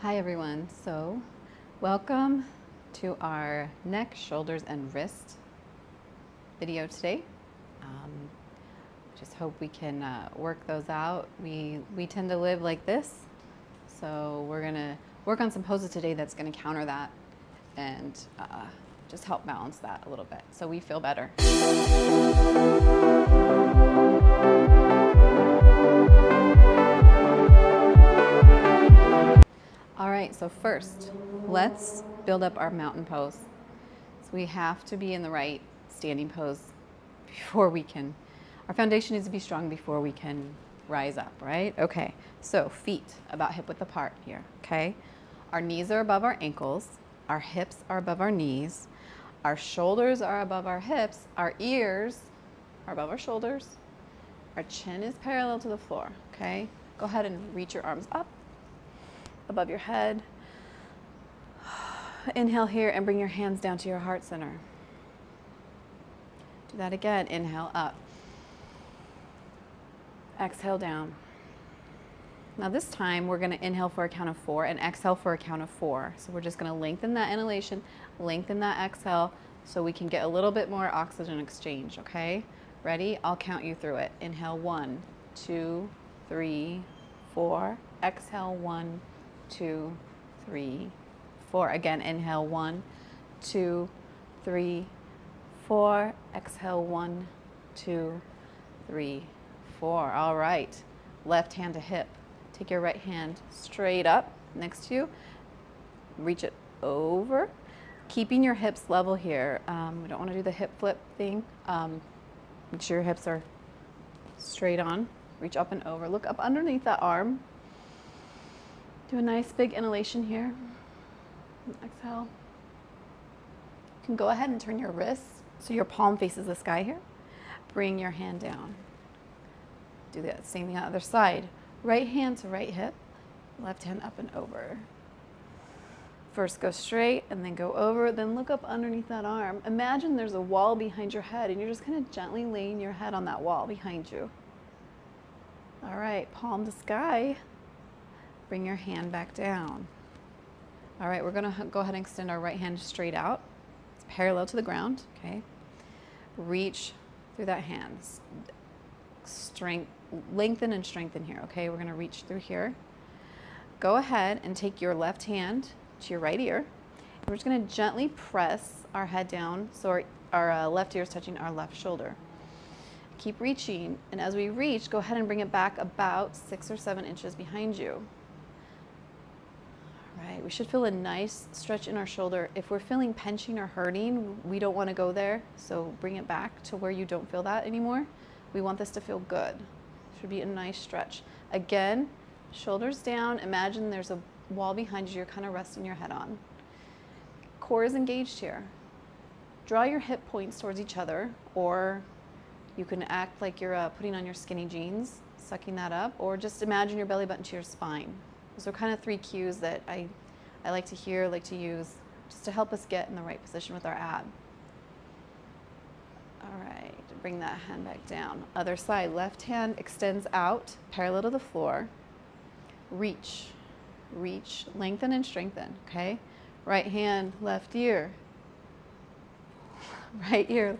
Hi everyone, so welcome to our neck, shoulders, and wrist video today. Just hope we can work those out. We tend to live like this, so we're gonna work on some poses today that's gonna counter that and just help balance that a little bit so we feel better. All right, so first, let's build up our mountain pose. So we have to be in the right standing pose before we can, our foundation needs to be strong before we can rise up, right? Okay, so feet about hip width apart here, okay? Our knees are above our ankles, our hips are above our knees, our shoulders are above our hips, our ears are above our shoulders, our chin is parallel to the floor, okay? Go ahead and reach your arms up above your head. Inhale here and bring your hands down to your heart center. Do that again. Inhale up. Exhale down. Now this time we're going to inhale for a count of 4 and exhale for a count of 4. So we're just going to lengthen that inhalation, lengthen that exhale so we can get a little bit more oxygen exchange, okay? Ready? I'll count you through it. Inhale 1, 2, 3, 4. Exhale 1, 2, 3, 4. Again, inhale 1, 2, 3, 4. Exhale 1, 2, 3, 4. All right. Left hand to hip. Take your right hand straight up next to you. Reach it over. Keeping your hips level here. We don't want to do the hip flip thing. Make sure your hips are straight on. Reach up and over. Look up underneath that arm. Do a nice big inhalation here. Exhale. You can go ahead and turn your wrists so your palm faces the sky here. Bring your hand down. Do the same thing on the other side. Right hand to right hip. Left hand up and over. First go straight and then go over. Then look up underneath that arm. Imagine there's a wall behind your head and you're just kind of gently laying your head on that wall behind you. All right, palm to sky. Bring your hand back down. All right, we're gonna go ahead and extend our right hand straight out. It's parallel to the ground, okay? Reach through that hand. Lengthen and strengthen here, okay? We're gonna reach through here. Go ahead and take your left hand to your right ear. And we're just gonna gently press our head down so our left ear is touching our left shoulder. Keep reaching, and as we reach, go ahead and bring it back about 6 or 7 inches behind you. Right, we should feel a nice stretch in our shoulder. If we're feeling pinching or hurting, we don't want to go there, so bring it back to where you don't feel that anymore. We want this to feel good. Should be a nice stretch. Again, shoulders down. Imagine there's a wall behind you you're kind of resting your head on. Core is engaged here. Draw your hip points towards each other, or you can act like you're putting on your skinny jeans, sucking that up, or just imagine your belly button to your spine. Those are kind of 3 cues that I like to hear, like to use, just to help us get in the right position with our ab. All right, bring that hand back down. Other side, left hand extends out, parallel to the floor. Reach, reach, lengthen and strengthen, okay? Right hand, left ear. Right ear,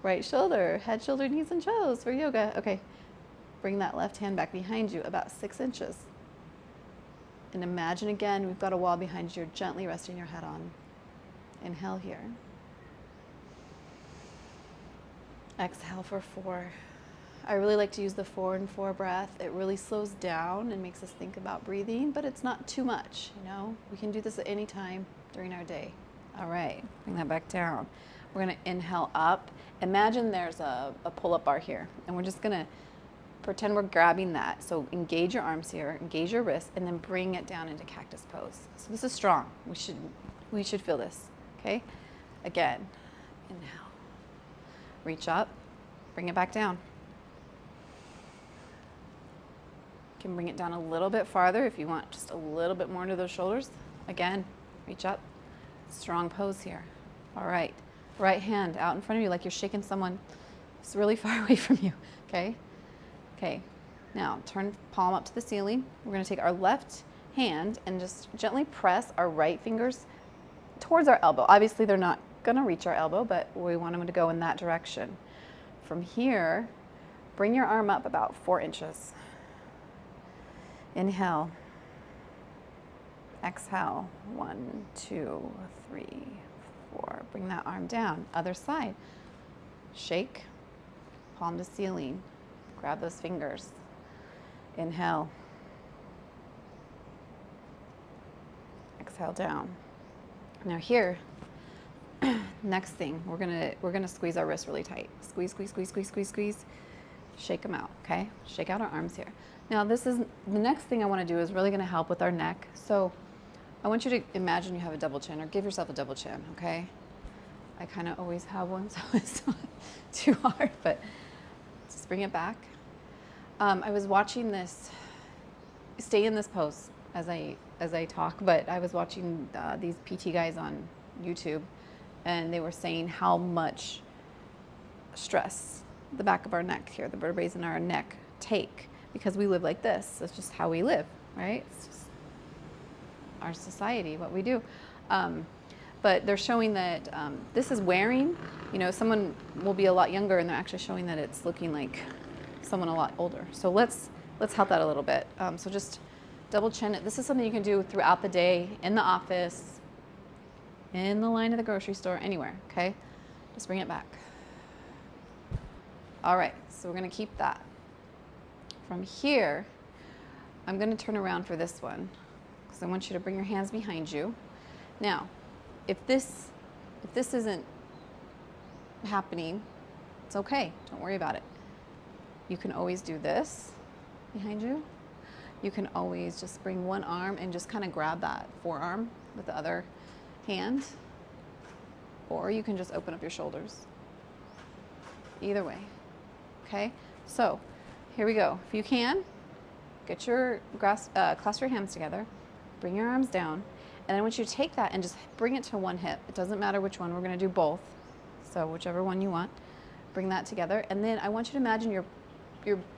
right shoulder, head, shoulder, knees, and toes for yoga. Okay, bring that left hand back behind you about 6 inches. And imagine again, we've got a wall behind you, you're gently resting your head on. Inhale here. Exhale for 4. I really like to use the 4 and 4 breath. It really slows down and makes us think about breathing, but it's not too much, you know? We can do this at any time during our day. All right, bring that back down. We're gonna inhale up. Imagine there's a pull-up bar here, and we're just gonna pretend we're grabbing that. So engage your arms here, engage your wrists, and then bring it down into cactus pose. So this is strong. We should feel this, okay? Again, inhale. Reach up, bring it back down. You can bring it down a little bit farther if you want just a little bit more into those shoulders. Again, reach up. Strong pose here. All right. Right hand out in front of you like you're shaking someone who's really far away from you, okay? Okay, now turn palm up to the ceiling. We're gonna take our left hand and just gently press our right fingers towards our elbow. Obviously, they're not gonna reach our elbow, but we want them to go in that direction. From here, bring your arm up about 4 inches. Inhale. Exhale. 1, 2, 3, 4. Bring that arm down. Other side. Shake. Palm to ceiling. Grab those fingers. Inhale. Exhale down. Now here, next thing, we're gonna squeeze our wrists really tight. Squeeze, squeeze, squeeze, squeeze, squeeze, squeeze. Shake them out, okay? Shake out our arms here. Now this is, the next thing I wanna do is really gonna help with our neck. So I want you to imagine you have a double chin, or give yourself a double chin, okay? I kinda always have one, so it's not too hard, but just bring it back. I was watching this, stay in this pose as I talk, but I was watching these PT guys on YouTube, and they were saying how much stress the back of our neck here, the vertebrae in our neck take, because we live like this. That's just how we live, right? It's just our society, what we do. But they're showing that this is wearing, you know, someone will be a lot younger, and they're actually showing that it's looking like someone a lot older. So let's help that a little bit. So just double chin it. This is something you can do throughout the day, in the office, in the line of the grocery store, anywhere, okay? Just bring it back. All right, so we're gonna keep that. From here, I'm gonna turn around for this one, because I want you to bring your hands behind you. Now, if this isn't happening, it's okay, don't worry about it. You can always do this behind you. You can always just bring one arm and just kind of grab that forearm with the other hand, or you can just open up your shoulders. Either way, okay? So here we go. If you can, get your clasp your hands together, bring your arms down, and I want you to take that and just bring it to one hip. It doesn't matter which one, we're gonna do both. So whichever one you want, bring that together. And then I want you to imagine you're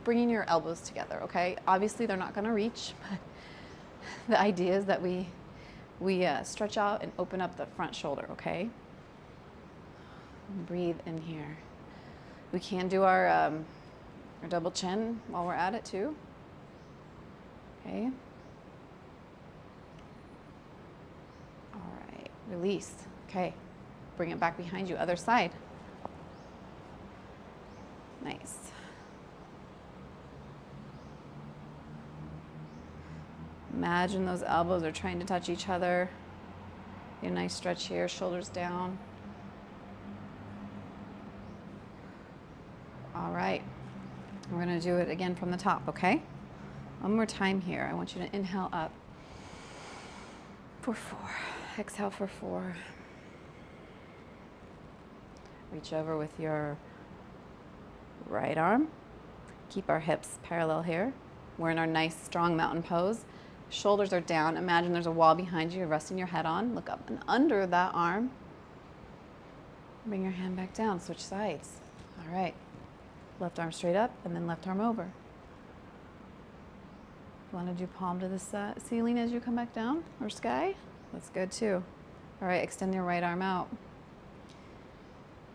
bringing your elbows together, okay? Obviously they're not gonna reach, but the idea is that we stretch out and open up the front shoulder, okay? And breathe in here. We can do our double chin while we're at it too, okay? All right, release, okay. Bring it back behind you, other side. Nice. Imagine those elbows are trying to touch each other. Get a nice stretch here, shoulders down. All right, we're gonna do it again from the top, okay? One more time here. I want you to inhale up for 4. Exhale for 4. Reach over with your right arm. Keep our hips parallel here. We're in our nice, strong mountain pose. Shoulders are down. Imagine there's a wall behind you you're resting your head on. Look up and under that arm. Bring your hand back down. Switch sides. All right. Left arm straight up and then left arm over. You want to do palm to the ceiling as you come back down, or sky? That's good too. All right, extend your right arm out.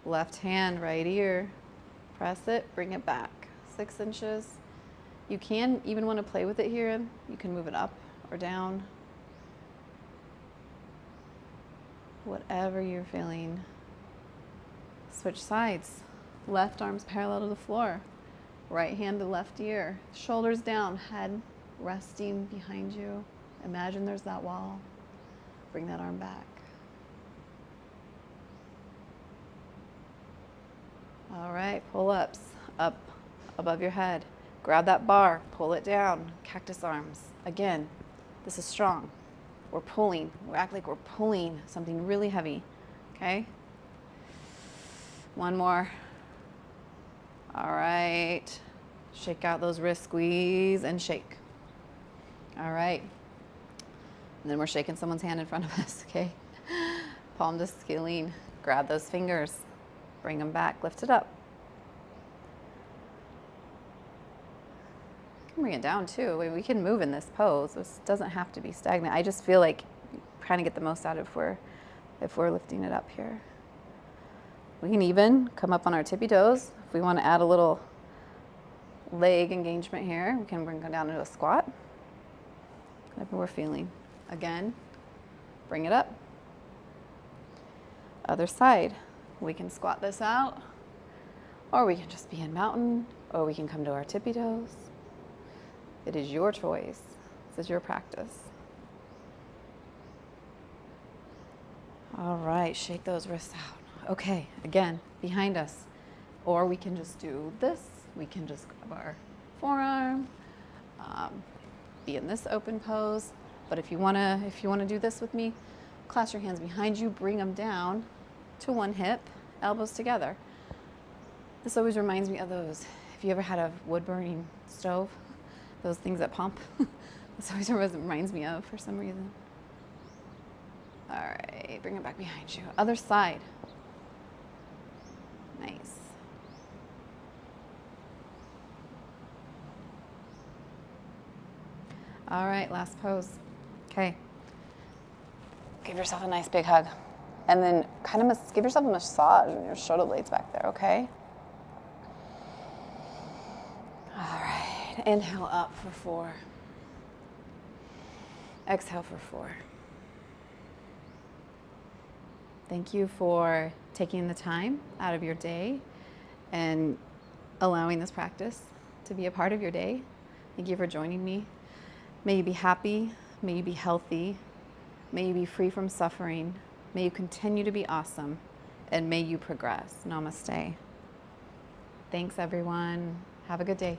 Left hand, right ear. Press it, bring it back. 6 inches. You can even want to play with it here. You can move it up or down. Whatever you're feeling. Switch sides. Left arm's parallel to the floor. Right hand to left ear. Shoulders down, head resting behind you. Imagine there's that wall. Bring that arm back. All right, pull-ups up above your head. Grab that bar, pull it down. Cactus arms. Again, this is strong. We're pulling. We act like we're pulling something really heavy, okay? One more. All right. Shake out those wrists, squeeze and shake. All right. And then we're shaking someone's hand in front of us, okay? Palm to ceiling. Grab those fingers. Bring them back. Lift it up. bring it down too. We can move in this pose. This doesn't have to be stagnant. I just feel like trying to get the most out of if we're lifting it up here. We can even come up on our tippy toes. If we want to add a little leg engagement here, we can bring it down into a squat. Whatever we're feeling. Again, bring it up. Other side. We can squat this out, or we can just be in mountain, or we can come to our tippy toes. It is your choice. This is your practice. All right, shake those wrists out. Okay, again, behind us. Or we can just do this. We can just grab our forearm, be in this open pose. But if you wanna do this with me, clasp your hands behind you, bring them down to one hip, elbows together. This always reminds me of those, if you ever had a wood burning stove, those things that pump. This always reminds me of for some reason. All right, bring it back behind you. Other side. Nice. All right, last pose. Okay. Give yourself a nice big hug. And then kind of give yourself a massage in your shoulder blades back there, okay? All right, inhale up for 4. Exhale for 4. Thank you for taking the time out of your day and allowing this practice to be a part of your day. Thank you for joining me. May you be happy, may you be healthy, may you be free from suffering, may you continue to be awesome, and may you progress. Namaste. Thanks, everyone. Have a good day.